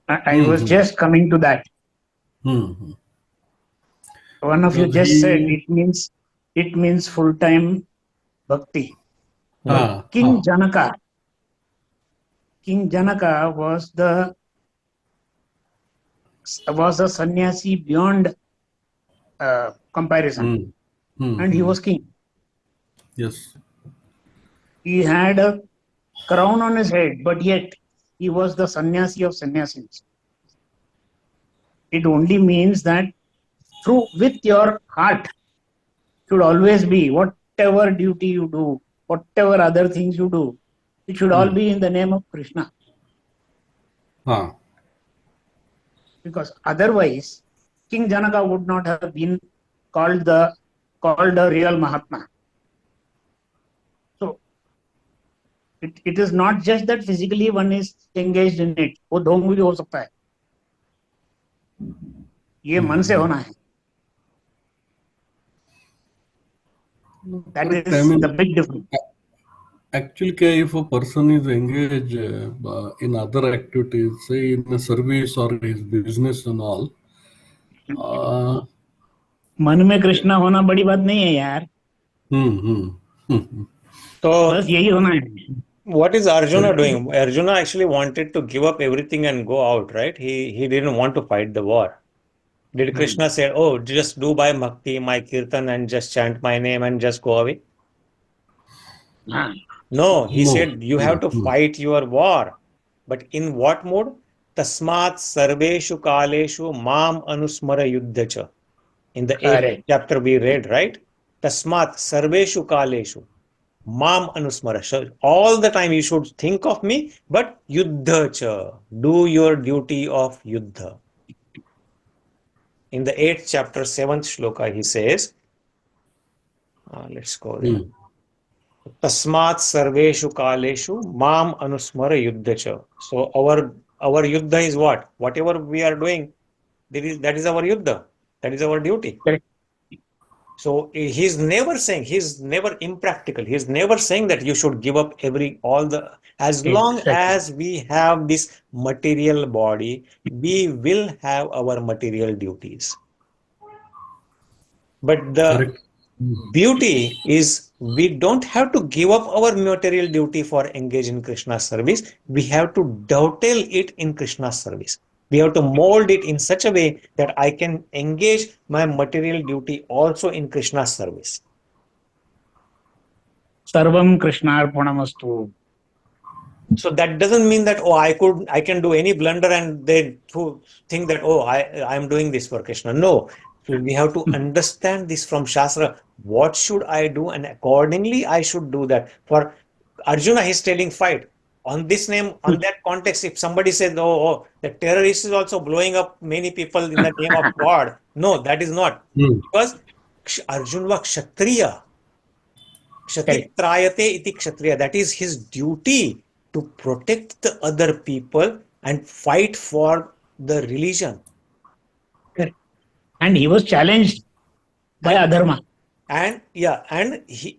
I was just coming to that. One of you just said it means full-time bhakti. King Janaka was a sannyasi beyond comparison, and he was king. Yes. He had a crown on his head, but yet he was the sannyasi of sannyasis. It only means that with your heart should always be, whatever duty you do, whatever other things you do, it should all be in the name of Krishna. Because otherwise, King Janaka would not have been called a real Mahatma. So it is not just that physically one is engaged in it. वो ढोंग भी हो सकता है. ये मन से होना है. That Correct. is I mean, the big difference. actually, if a person is engaged in other activities, say in a service or his business and all, मन में कृष्णा होना बड़ी बात नहीं है यार. So, बस यही होना है. what is Arjuna doing? Arjuna actually wanted to give up everything and go out, right? He didn't want to fight the war. Did Krishna say, "Oh, just do by bhakti, my kirtan, and just chant my name and just go away"? हाँ. No, he No. said you have to fight your war. But in what mode? Tasmat sarveshu kaleshu mam anusmara yuddhacha. In the 8th Correct. chapter we read, right? Tasmat sarveshu kaleshu mam anusmara. So all the time you should think of me, but yuddhacha. Do your duty of yuddha. In the 8th chapter, 7th shloka, he says, let's go there. Tasmat sarveshu kaleshu mam anusmara yuddhacha. So our yuddha is what? Whatever we are doing, that is our yuddha. That is our duty. Correct. So he's never impractical. He's never saying that you should give up as long as we have this material body, we will have our material duties. But the beauty is we don't have to give up our material duty for engage in Krishna's service. We have to dovetail it in Krishna's service. We have to mold it in such a way that I can engage my material duty also in Krishna's service. Sarvam Krishnarpanamastu. So that doesn't mean that I can do any blunder and they think that I am doing this for Krishna. No. So we have to understand this from Shastra. What should I do? And accordingly, I should do that. For Arjuna, he's telling fight. On this name, on that context, if somebody says, the terrorist is also blowing up many people in the name of God. No, that is not. Because Arjuna was Kshatriya. Kshatritrayate iti Kshatriya. That is his duty to protect the other people and fight for the religion. And he was challenged by adharma. And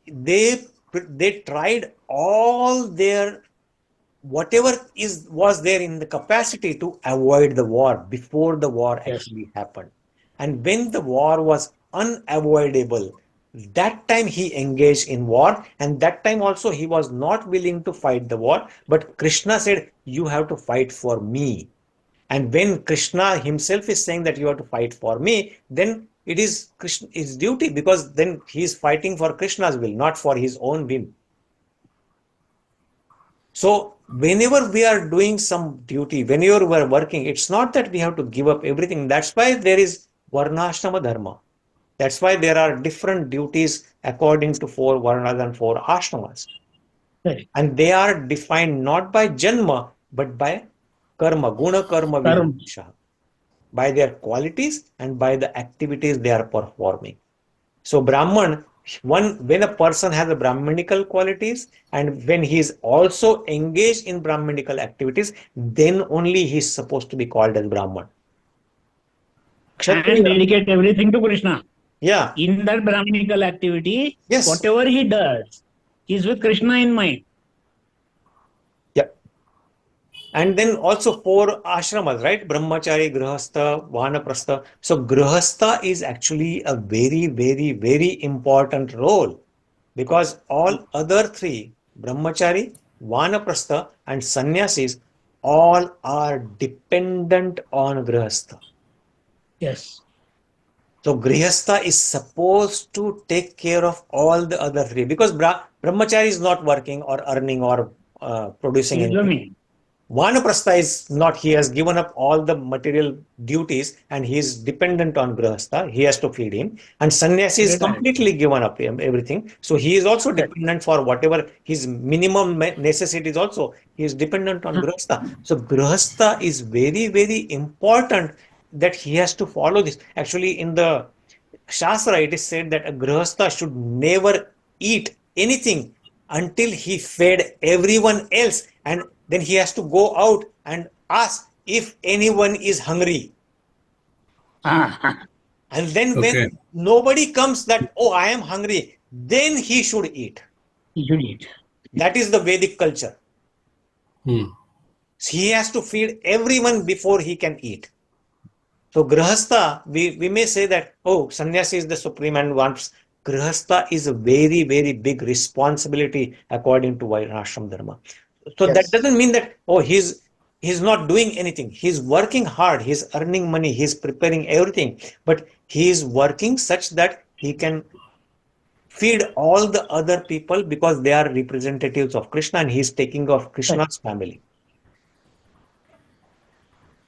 they tried all their whatever was there in the capacity to avoid the war before the war actually happened. And when the war was unavoidable, that time he engaged in war, and that time also he was not willing to fight the war, but Krishna said, you have to fight for me. And when Krishna himself is saying that you have to fight for me, then it is Krishna's duty, because then he is fighting for Krishna's will, not for his own will. So whenever we are doing some duty, whenever we are working, it's not that we have to give up everything. That's why there is varnashrama dharma. That's why there are different duties according to 4 varnas and 4 ashramas. Right. And they are defined not by janma, but by karma, guna karma vibhasha, by their qualities and by the activities they are performing. So Brahman, when a person has a Brahmanical qualities and when he is also engaged in Brahmanical activities, then only he is supposed to be called as Brahman. And dedicate everything to Krishna. Yeah. In that Brahmanical activity, whatever he does, he is with Krishna in mind. Yeah. And then also 4 ashramas, right? Brahmachari, Grihastha, Vanaprastha. So Grihastha is actually a very, very, very important role, because all other 3, Brahmachari, Vanaprastha and Sannyasis, all are dependent on Grihastha. Yes. So Grihastha is supposed to take care of all the other 3, because Brahmachari is not working or earning or producing anything. Vanaprastha is not, he has given up all the material duties and he is dependent on Grihastha, he has to feed him. And Sannyasi is completely given up everything. So he is also dependent for whatever his minimum necessities also, he is dependent on Grihastha. So Grihastha is very, very important that he has to follow this. Actually in the Shastra it is said that a Grihastha should never eat anything until he fed everyone else, and then he has to go out and ask if anyone is hungry. And then Okay. when nobody comes that, oh, I am hungry, then he should eat. You should eat. That is the Vedic culture. He has to feed everyone before he can eat. So Grihastha, we may say that, oh, sannyasi is the supreme and wants. Grihastha is a very, very big responsibility according to Varnashram Dharma. So that Yes. doesn't mean that, oh, he's not doing anything. He's working hard. He's earning money. He's preparing everything. But he is working such that he can feed all the other people because they are representatives of Krishna and he's taking of Krishna's family.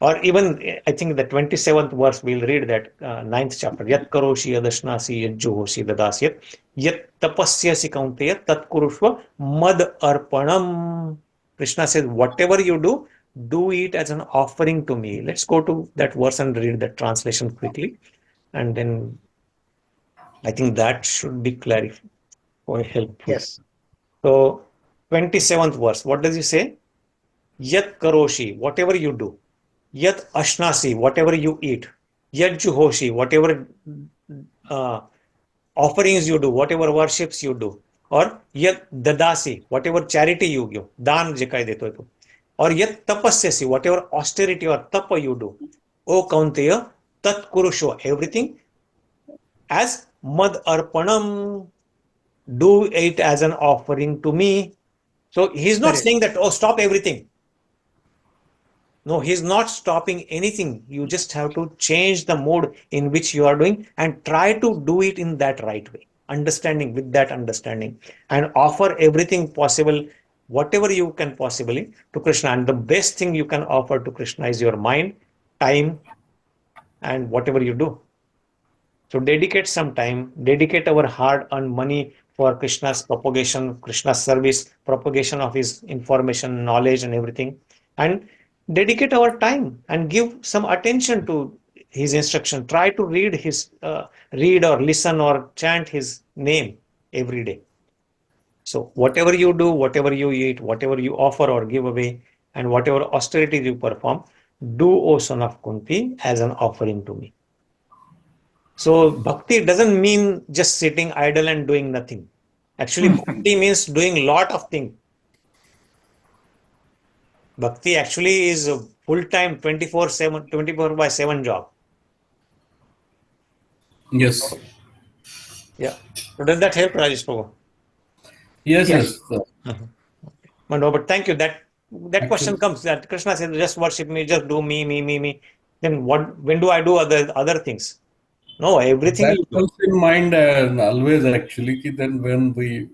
Or even, I think the 27th verse, we'll read that 9th chapter. Yat karoshi yadashnasi yat juhoshi dadasyat yat tapasyasi kaunteya tat kurushva mad arpanam. Krishna says, whatever you do it as an offering to me. Let's go to that verse and read that translation quickly. And then I think that should be clarified or helpful. Yes. So 27th verse, what does he say? Yat karoshi, whatever you do. Yat ashnasi, whatever you eat. Yat juhoshi, whatever offerings you do, whatever worships you do. Or yat dadasi, whatever charity you give. Dan je kai deto hai tu. Or yat tapasyasi, whatever austerity or tapa you do. O kaunteya tat kurusho, everything as mad arpanam, do it as an offering to me. So he's not Correct. saying that, oh, stop everything. No, he's not stopping anything. You just have to change the mode in which you are doing and try to do it in that right way. Understanding, with that understanding, and offer everything possible, whatever you can possibly, to Krishna. And the best thing you can offer to Krishna is your mind, time, and whatever you do. So dedicate some time, dedicate our hard-earned money for Krishna's propagation, Krishna's service, propagation of his information, knowledge, and everything. And dedicate our time and give some attention to his instruction. Try to read his, read or listen or chant his name every day. So whatever you do, whatever you eat, whatever you offer or give away, and whatever austerities you perform, do, O son of Kunti, as an offering to me. So bhakti doesn't mean just sitting idle and doing nothing. Actually, bhakti means doing lot of things. Bhakti actually is a full-time 24/7, 24/7 job. Yes. Yeah. So does that help, Rajesh Prabhu? Yes. Yes. No, but thank you. That question comes that Krishna says, just worship me, just do me. Then what? When do I do other things? No, everything That you do. comes in mind always actually. Then when we,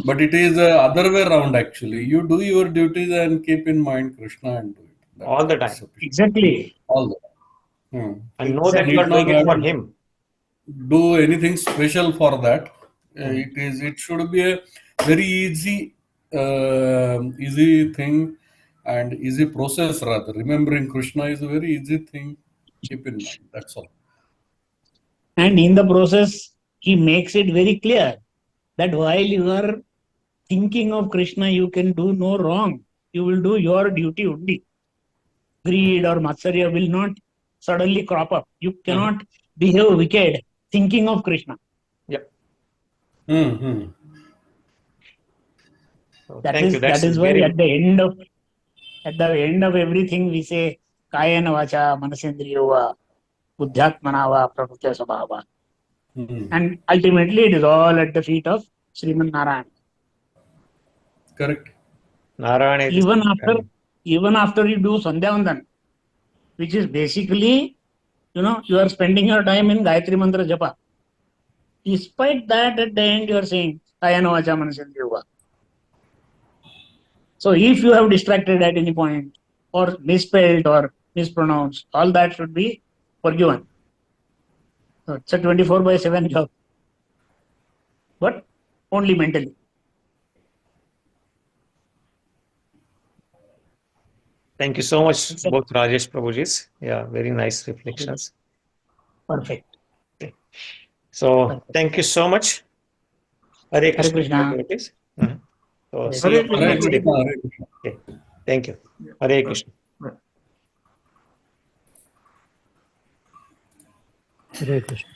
but it is other way around actually. You do your duties and keep in mind Krishna and do it. All the That's time. sufficient. Exactly. All the time. And know that Need you are not doing it for have him. do anything special for that. It should be a very easy thing and easy process rather. Remembering Krishna is a very easy thing. Keep in mind. That's all. And in the process, he makes it very clear that while you are thinking of Krishna, you can do no wrong. You will do your duty only. Greed or matsarya will not suddenly crop up. You cannot behave wicked thinking of Krishna. Yep. So That thank is you. That's that is why very at the end of everything we say kayena vacha manasendriyova buddhyatmanava prakṛtya svabhava. And ultimately it is all at the feet of Sriman Narayan. Correct. Narayana is Even after you do Sandhyavandan, which is basically, you are spending your time in Gayatri Mantra Japa. Despite that, at the end you are saying kayena vacha manasendriyova. So if you have distracted at any point or misspelled or mispronounced, all that should be forgiven. So it's a 24/7 job, but only mentally. Thank you so much, both Rajesh Prabhujis. Yeah, very nice reflections. Perfect. So thank you so much. Hare Krishna. Krishna. Devotees. So see Hare you on Krishna. next week. Hare Krishna. Okay. Thank you. Hare Krishna. Hare Krishna.